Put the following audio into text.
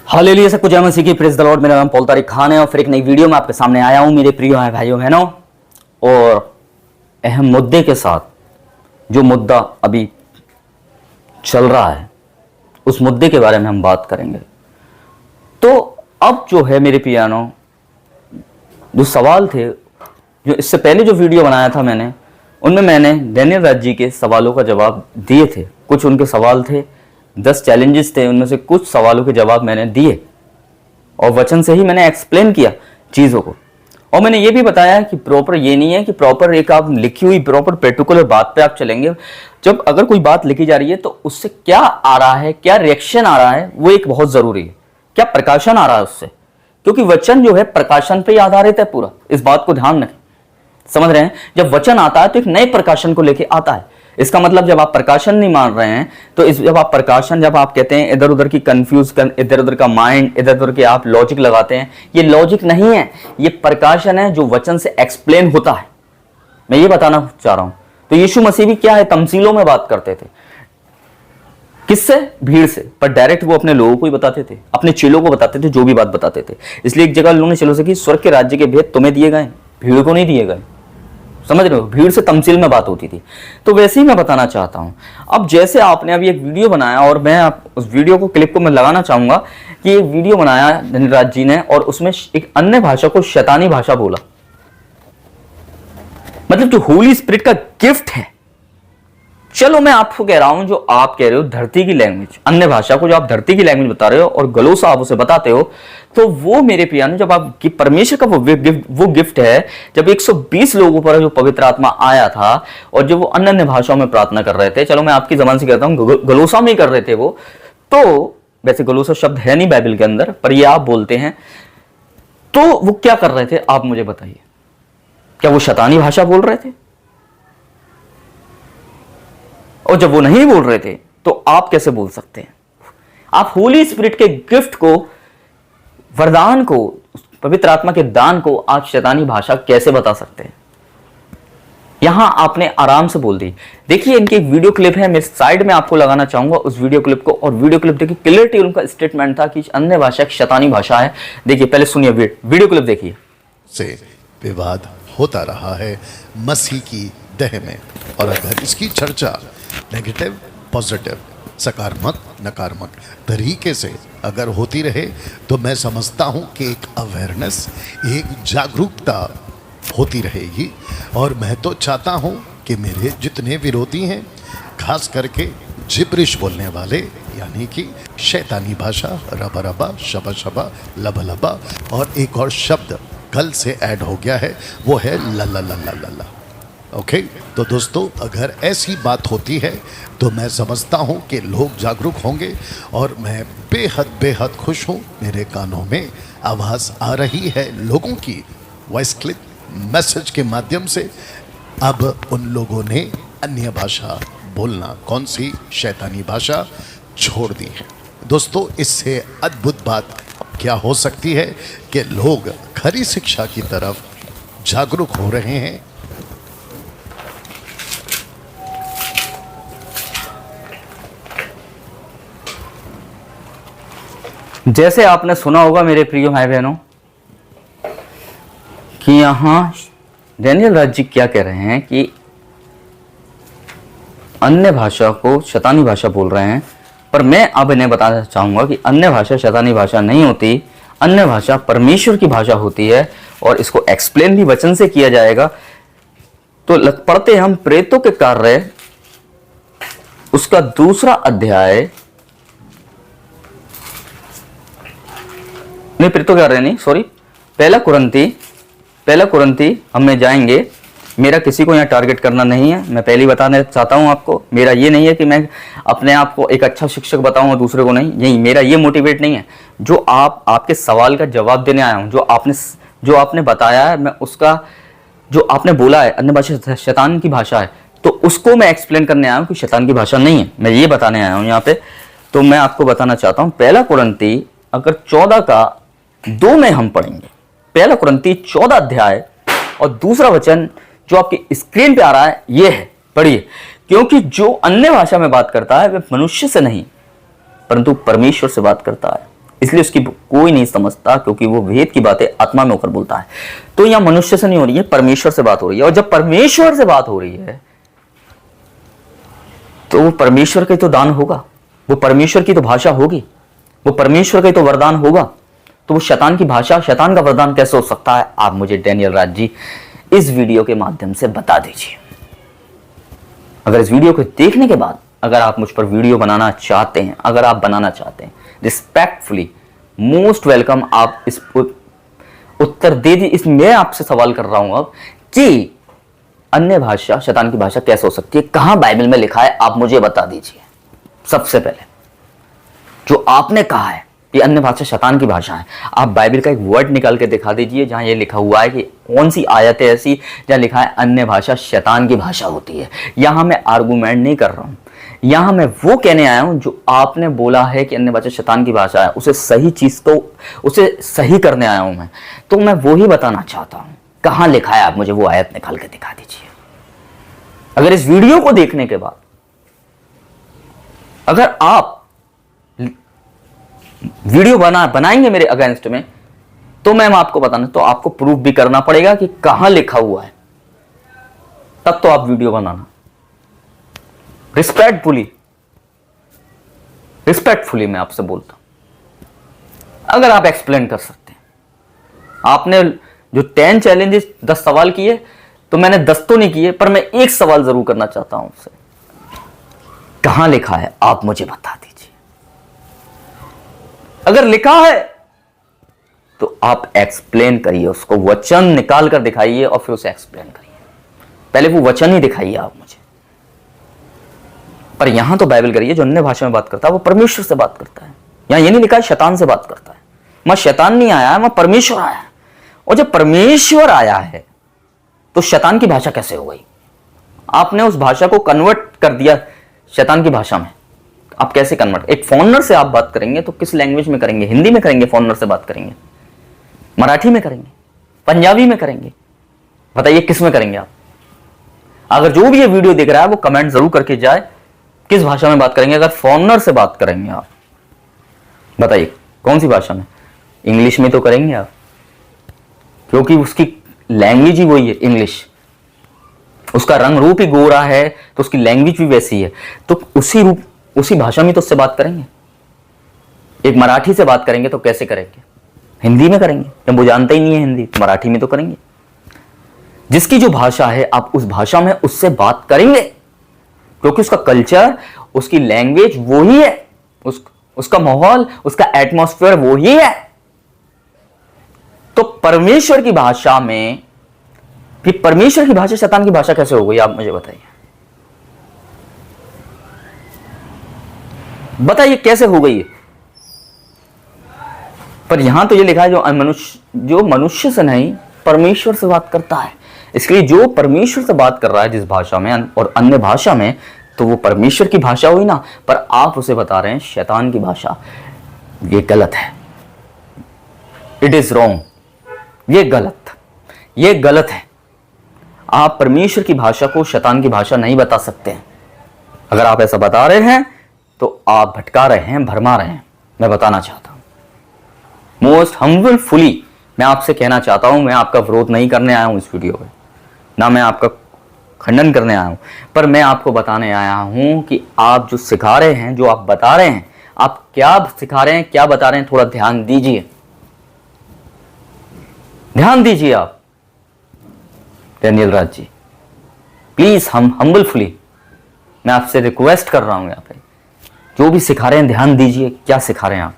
Hallelujah, सब कुछ जय मसीह की, प्रेज द लॉर्ड। मेरा नाम पॉल तारिक खान है और फिर एक नई वीडियो में आपके सामने आया हूं मेरे प्रिय भाइयों बहनों, और अहम मुद्दे के साथ। जो मुद्दा अभी चल रहा है उस मुद्दे के बारे में हम बात करेंगे। तो अब जो है मेरे प्रियानो, जो सवाल थे, जो इससे पहले जो वीडियो बनाया था मैंने, उनमें मैंने डैनियल राज जी के सवालों का जवाब दिए थे। कुछ उनके सवाल थे, 10 चैलेंजेस थे, उनमें से कुछ सवालों के जवाब मैंने दिए और वचन से ही मैंने एक्सप्लेन किया चीज़ों को। और मैंने ये भी बताया कि प्रॉपर ये नहीं है कि प्रॉपर एक आप लिखी हुई प्रॉपर पर्टिकुलर बात पे आप चलेंगे। जब अगर कोई बात लिखी जा रही है तो उससे क्या आ रहा है, क्या रिएक्शन आ रहा है, वो एक बहुत ज़रूरी है। क्या प्रकाशन आ रहा है उससे, क्योंकि वचन जो है प्रकाशन पे ही आधारित है पूरा। इस बात को ध्यान रखें, समझ रहे हैं। जब वचन आता है तो एक नए प्रकाशन को लेके आता है। इसका मतलब जब आप प्रकाशन नहीं मान रहे हैं तो जब आप प्रकाशन, जब आप कहते हैं इधर उधर की कंफ्यूज कर, इधर उधर का माइंड, इधर उधर के आप लॉजिक लगाते हैं, ये लॉजिक नहीं है, ये प्रकाशन है जो वचन से एक्सप्लेन होता है। मैं ये बताना चाह रहा हूं। तो यीशु मसीह भी क्या है, तमसीलों में बात करते थे। किससे? भीड़ से। पर डायरेक्ट वो अपने लोगों को ही बताते थे, अपने चेलों को बताते थे, जो भी बात बताते थे। इसलिए एक जगह उन्होंने चेलों से कि स्वर्ग के राज्य के भेद तुम्हें दिए गए, भीड़ को नहीं दिए गए। समझ रहे हो, भीड़ से तमसील में बात होती थी। तो वैसे ही मैं बताना चाहता हूं। अब जैसे आपने अभी एक वीडियो बनाया और मैं उस वीडियो को, क्लिप को मैं लगाना चाहूंगा कि एक वीडियो बनाया धनराज जी ने और उसमें एक अन्य भाषा को शैतानी भाषा बोला। मतलब जो होली स्पिरिट का गिफ्ट है, चलो मैं आपको कह रहा हूं, जो आप कह रहे हो धरती की लैंग्वेज, अन्य भाषा को जो आप धरती की लैंग्वेज बता रहे हो और गलोसा आप उसे बताते हो, तो वो मेरे प्यारे, जब आप परमेश्वर का वो गिफ्ट है, जब 120 लोगों पर जो पवित्र आत्मा आया था और जब वो अन्य भाषाओं में प्रार्थना कर रहे थे, चलो मैं आपकी जबान से कहता हूं गलोसा में कर रहे थे वो, तो वैसे गलोसा शब्द है नहीं बाइबल के अंदर, पर ये आप बोलते हैं, तो वो क्या कर रहे थे आप मुझे बताइए। क्या वो शैतानी भाषा बोल रहे थे? और जब वो नहीं बोल रहे थे तो आप कैसे बोल सकते हैं? आप होली स्पिरिट के गिफ्ट को, वरदान को, पवित्र आत्मा के दान को आप शैतानी भाषा कैसे बता सकते हैं? यहां आपने आराम से बोल दी। देखिए, इनकी एक वीडियो क्लिप है, मैं साइड में आपको लगाना चाहूंगा उस वीडियो क्लिप को। और वीडियो क्लिप देखिए, क्लियरिटी उनका स्टेटमेंट था कि अन्य भाषा एक शैतानी भाषा है। देखिए, पहले सुनिए, वीडियो क्लिप देखिए। से विवाद होता रहा है मसीह की देह में, और अगर इसकी चर्चा नेगेटिव, पॉजिटिव, सकारात्मक, नकारात्मक तरीके से अगर होती रहे तो मैं समझता हूं कि एक अवेयरनेस, एक जागरूकता होती रहेगी। और मैं तो चाहता हूं कि मेरे जितने विरोधी हैं, खास करके जिब्रिश बोलने वाले, यानी कि शैतानी भाषा, रबा रबा, शबा शबा, लबा लबा, और एक और शब्द कल से ऐड हो गया है, वो है लल्ला लल्ला लल्ला। ओके, तो दोस्तों, अगर ऐसी बात होती है तो मैं समझता हूं कि लोग जागरूक होंगे, और मैं बेहद बेहद खुश हूं। मेरे कानों में आवाज़ आ रही है लोगों की, वॉइस क्लिप मैसेज के माध्यम से। अब उन लोगों ने अन्य भाषा बोलना, कौन सी शैतानी भाषा, छोड़ दी है। दोस्तों, इससे अद्भुत बात क्या हो सकती है कि लोग खरी शिक्षा की तरफ जागरूक हो रहे हैं। जैसे आपने सुना होगा मेरे प्रिय भाई बहनों कि यहां डैनियल राज जी क्या कह रहे हैं कि अन्य भाषा को शैतानी भाषा बोल रहे हैं। पर मैं अब इन्हें बताना चाहूंगा कि अन्य भाषा शैतानी भाषा नहीं होती, अन्य भाषा परमेश्वर की भाषा होती है, और इसको एक्सप्लेन भी वचन से किया जाएगा। तो पढ़ते हम प्रेतों के कार्य, उसका 2 अध्याय, नहीं प्रेतों के कार्य नहीं, सॉरी, पहला कुरंती हम जाएंगे। मेरा किसी को यहाँ टारगेट करना नहीं है, मैं पहले ही बताना चाहता हूँ आपको। मेरा ये नहीं है कि मैं अपने आप को एक अच्छा शिक्षक बताऊँ और दूसरे को नहीं, यही मेरा ये मोटिवेट नहीं है। जो आपके सवाल का जवाब देने आया हूँ, जो आपने बताया है, मैं उसका, जो आपने बोला है अन्य भाषा शैतान की भाषा है, तो उसको मैं एक्सप्लेन करने आया हूँ कि शैतान की भाषा नहीं है, मैं ये बताने आया हूँ यहाँ पे। तो मैं आपको बताना चाहता हूँ, पहला कुरंती अगर 14 का 2 में हम पढ़ेंगे, पहला कुरंती 14 अध्याय और दूसरा वचन जो आपकी स्क्रीन पे आ रहा है, ये है, पढ़िए। क्योंकि जो अन्य भाषा में बात करता है वह मनुष्य से नहीं परंतु परमेश्वर से बात करता है। इसलिए उसकी कोई नहीं समझता, क्योंकि वो वेद की बातें आत्मा में होकर बोलता है। तो यहां मनुष्य से नहीं हो रही है, परमेश्वर से बात हो रही है। और जब परमेश्वर से बात हो रही है तो वो परमेश्वर का ही तो दान होगा, वो परमेश्वर की तो भाषा होगी, वो परमेश्वर का ही तो वरदान होगा। तो वो शैतान की भाषा, शैतान का वरदान कैसे हो सकता है? आप मुझे डैनियल राज जी इस वीडियो के माध्यम से बता दीजिए। अगर इस वीडियो को देखने के बाद अगर आप मुझ पर वीडियो बनाना चाहते हैं, अगर आप बनाना चाहते हैं, रिस्पेक्टफुली मोस्ट वेलकम, आप इस उत्तर दे दी। इस मैं आपसे सवाल कर रहा हूं अब कि अन्य भाषा शैतान की भाषा कैसे हो सकती है? कहां बाइबल में लिखा है? आप मुझे बता दीजिए। सबसे पहले जो आपने कहा है कि अन्य भाषा शैतान की भाषा है, आप बाइबल का एक वर्ड निकाल के दिखा दीजिए जहां ये लिखा हुआ है कि कौन सी आयत है ऐसी जहां लिखा है अन्य भाषा शैतान की भाषा होती है। यहां मैं आर्गुमेंट नहीं कर रहा हूं, यहां मैं वो कहने आया हूं जो आपने बोला है कि अन्य भाषा शैतान की भाषा है, उसे सही चीज को उसे सही करने आया हूं मैं। तो मैं वो ही बताना चाहता हूं, कहां लिखा है? आप मुझे वो आयत निकाल के दिखा दीजिए। अगर इस वीडियो को देखने के बाद अगर आप वीडियो बनाएंगे मेरे अगेंस्ट में, तो मैं आपको बताना, तो आपको प्रूफ भी करना पड़ेगा कि कहां लिखा हुआ है, तब तो आप वीडियो बनाना। रिस्पेक्टफुली मैं आपसे बोलता हूं, अगर आप एक्सप्लेन कर सकते हैं। आपने जो 10 चैलेंजेस 10 सवाल किए, तो मैंने 10 तो नहीं किए, पर मैं एक सवाल जरूर करना चाहता हूं आपसे। कहां लिखा है? आप मुझे बता दीजिए। अगर लिखा है तो आप एक्सप्लेन करिए, उसको वचन निकाल कर दिखाइए और फिर उसे एक्सप्लेन करिए। पहले वो वचन ही दिखाइए आप मुझे। पर यहां तो बाइबल करिए, जो अन्य भाषा में बात करता है वो परमेश्वर से बात करता है। यहां ये नहीं लिखा है शैतान से बात करता है। मैं शैतान नहीं आया है, मैं परमेश्वर आया है। और जब परमेश्वर आया है तो शैतान की भाषा कैसे हो गई? आपने उस भाषा को कन्वर्ट कर दिया शैतान की भाषा में। आप कैसे कन्वर्ट? एक फॉरेनर से आप बात करेंगे तो किस लैंग्वेज में करेंगे? हिंदी में करेंगे? फॉरेनर से बात करेंगे मराठी में करेंगे? पंजाबी में करेंगे? बताइए किस में करेंगे आप? अगर जो भी ये वीडियो देख रहा है वो कमेंट जरूर करके जाए, किस भाषा में बात करेंगे? अगर फॉरेनर से बात करेंगे आप, बताइए कौन सी भाषा में? इंग्लिश में तो करेंगे आप, क्योंकि उसकी लैंग्वेज ही वही है, इंग्लिश। उसका रंग रूप ही गोरा है तो उसकी लैंग्वेज भी वैसी है, तो उसी भाषा में तो उससे बात करेंगे। एक मराठी से बात करेंगे तो कैसे करेंगे? हिंदी में करेंगे। जब वो जानते ही नहीं है हिंदी, तो मराठी में तो करेंगे। जिसकी जो भाषा है आप उस भाषा में उससे बात करेंगे, क्योंकि उसका कल्चर, उसकी लैंग्वेज वो ही है, उसका माहौल, उसका एटमॉस्फेयर वो ही है। तो परमेश्वर की भाषा में, कि परमेश्वर की भाषा शैतान की भाषा कैसे हो गई? आप मुझे बताइए, बताइए कैसे हो गई है? पर यहां तो ये लिखा है जो मनुष्य से नहीं परमेश्वर से बात करता है। इसलिए जो परमेश्वर से बात कर रहा है जिस भाषा में और अन्य भाषा में, तो वो परमेश्वर की भाषा हुई ना। पर आप उसे बता रहे हैं शैतान की भाषा। ये गलत है, इट इज रॉन्ग, ये गलत है। आप परमेश्वर की भाषा को शैतान की भाषा नहीं बता सकते हैं। अगर आप ऐसा बता रहे हैं तो आप भटका रहे हैं, भरमा रहे हैं। मैं बताना चाहता हूं, मोस्ट हम्बलफुली मैं आपसे कहना चाहता हूं, मैं आपका विरोध नहीं करने आया हूं इस वीडियो में, ना मैं आपका खंडन करने आया हूं, पर मैं आपको बताने आया हूं कि आप जो सिखा रहे हैं, जो आप बता रहे हैं, आप क्या सिखा रहे हैं, क्या बता रहे हैं, थोड़ा ध्यान दीजिए। आप डैनियल राज जी, प्लीज हम हम्बलफुली मैं आपसे रिक्वेस्ट कर रहा हूं, यहाँ पे जो भी सिखा रहे हैं ध्यान दीजिए, क्या सिखा रहे हैं आप।